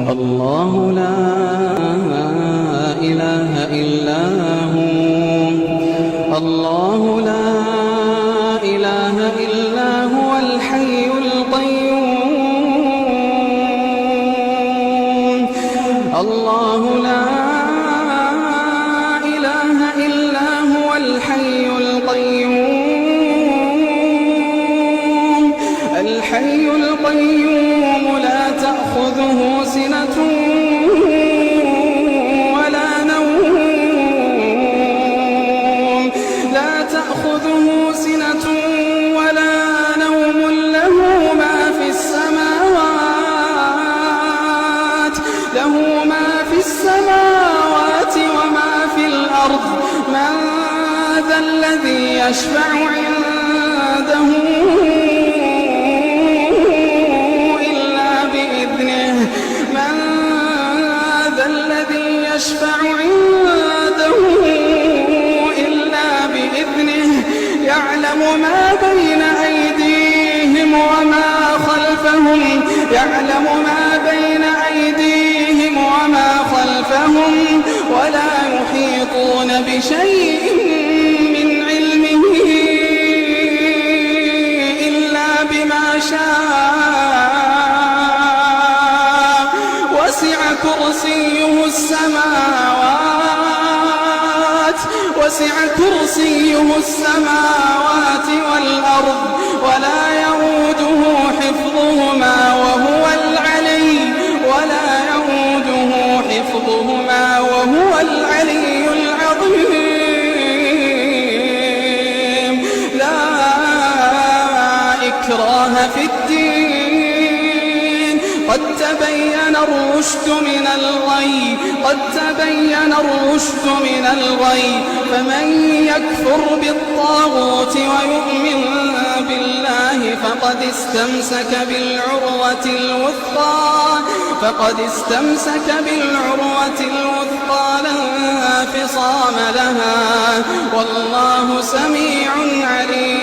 الله لا إله إلا هو الله لا إله إلا هو الحي القيوم الله لا إله إلا هو الحي القيوم الحي القيوم لا تأخذه سنة ولا نوم لا تأخذه سنة ولا نوم له ما في السماوات وما في الأرض من ذا الذي يشفع عنده يشفع عنده إلا بإذنه يعلم ما بين أيديهم وما خلفهم ولا يحيطون بشيء من علمه إلا بما شاء وسع كرسيه السماوات والأرض ولا يؤوده حفظهما وهو العلي العظيم لا إكراه في الدين قد تبين الرشد من الغي فمن يكفر بالطاغوت ويؤمن بالله فقد استمسك بالعروة الوثقى لا انفصام لها والله سميع عليم.